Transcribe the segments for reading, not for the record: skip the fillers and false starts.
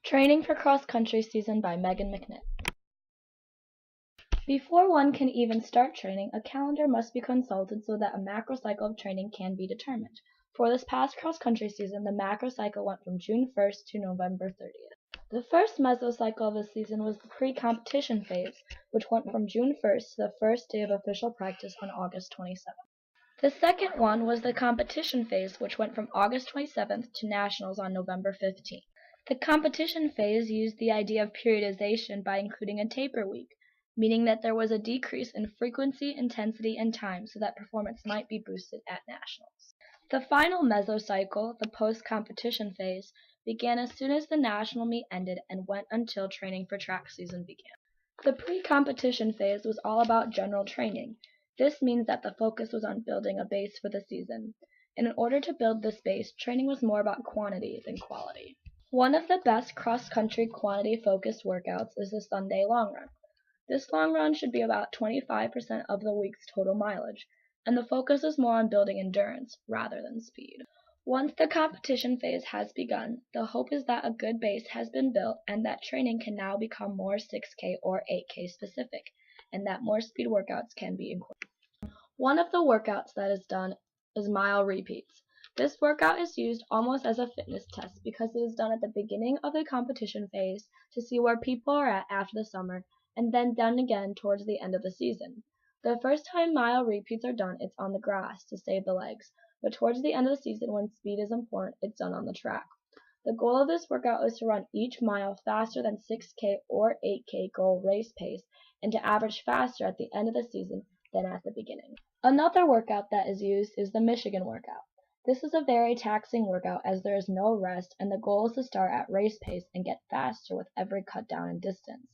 Training for Cross-Country Season by McNitt. Before one can even start training, a calendar must be consulted so that a macro cycle of training can be determined. For this past cross-country season, the macro cycle went from June 1st to November 30th. The first mesocycle of the season was the pre-competition phase, which went from June 1st to the first day of official practice on August 27th. The second one was the competition phase, which went from August 27th to nationals on November 15th. The competition phase used the idea of periodization by including a taper week, meaning that there was a decrease in frequency, intensity, and time so that performance might be boosted at nationals. The final mesocycle, the post-competition phase, began as soon as the national meet ended and went until training for track season began. The pre-competition phase was all about general training. This means that the focus was on building a base for the season. And in order to build this base, training was more about quantity than quality. One of the best cross-country quantity-focused workouts is the Sunday long run. This long run should be about 25% of the week's total mileage, and the focus is more on building endurance rather than speed. Once the competition phase has begun, the hope is that a good base has been built and that training can now become more 6K or 8K specific, and that more speed workouts can be incorporated. One of the workouts that is done is mile repeats. This workout is used almost as a fitness test because it is done at the beginning of the competition phase to see where people are at after the summer, and then done again towards the end of the season. The first time mile repeats are done, it's on the grass to save the legs, but towards the end of the season when speed is important, it's done on the track. The goal of this workout is to run each mile faster than 6K or 8K goal race pace and to average faster at the end of the season than at the beginning. Another workout that is used is the Michigan workout. This is a very taxing workout as there is no rest and the goal is to start at race pace and get faster with every cut down in distance.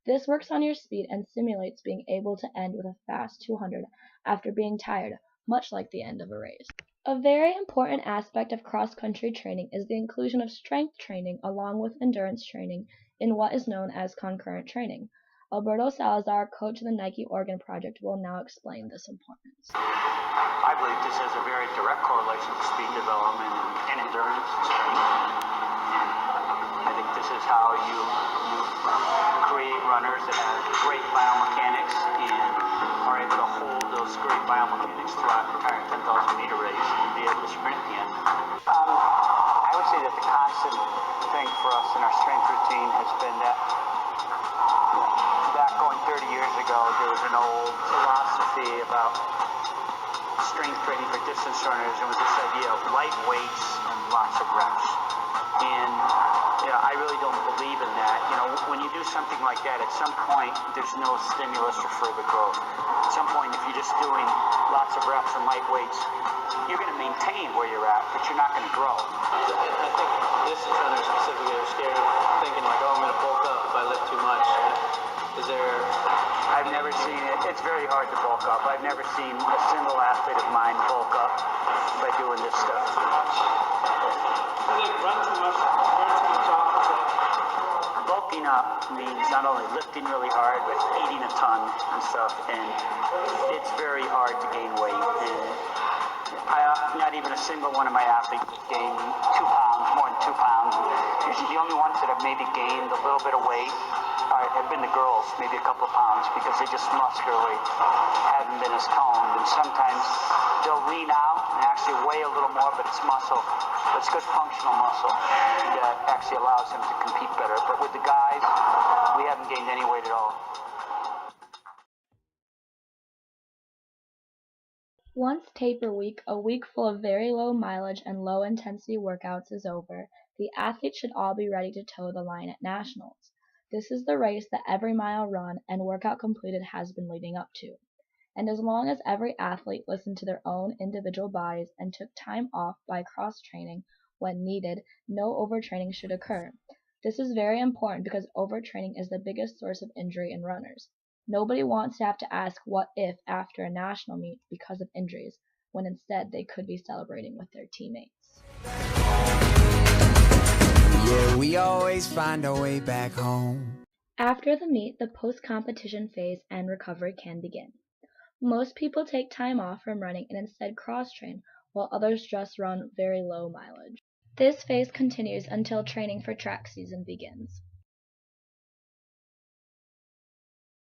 This works on your speed and simulates being able to end with a fast 200 after being tired, much like the end of a race. A very important aspect of cross-country training is the inclusion of strength training along with endurance training in what is known as concurrent training. Alberto Salazar, coach of the Nike Oregon Project, will now explain this importance. I believe this has a very direct correlation with speed development and endurance and strength. And I think this is how you create runners that have great biomechanics and are able to hold those great biomechanics throughout an entire 10,000-meter race and be able to sprint at the end. I would say that the constant thing for us in our strength routine has been that back going 30 years ago, there was an old philosophy about strength training for distance runners, and was this idea of light weights and lots of reps. And I really don't believe in that. When you do something like that, at some point there's no stimulus for further growth. At some point, if you're just doing lots of reps and light weights, you're going to maintain where you're at, but you're not going to grow. I think distance runners specifically are scared of thinking like, oh, I'm going to bulk up if I lift too much. I've never seen it. It's very hard to bulk up. I've never seen a single athlete of mine bulk up by doing this stuff. Run too much, burn too much off. Bulking up means not only lifting really hard, but eating a ton and stuff, and it's very hard to gain weight. And not even a single one of my athletes has gained 2 pounds, more than 2 pounds. Usually the only ones that have maybe gained a little bit of weight have been the girls, maybe a couple of pounds, because they just muscularly haven't been as toned. And sometimes they'll lean out and actually weigh a little more, but it's muscle. It's good functional muscle that actually allows them to compete better. But with the guys, we haven't gained any weight at all. Once taper week, a week full of very low mileage and low intensity workouts is over, the athletes should all be ready to toe the line at nationals. This is the race that every mile run and workout completed has been leading up to. And as long as every athlete listened to their own individual bodies and took time off by cross-training when needed, no overtraining should occur. This is very important because overtraining is the biggest source of injury in runners. Nobody wants to have to ask what if after a national meet because of injuries, when instead they could be celebrating with their teammates. Yeah, we always find our way back home. After the meet, the post-competition phase and recovery can begin. Most people take time off from running and instead cross-train, while others just run very low mileage. This phase continues until training for track season begins.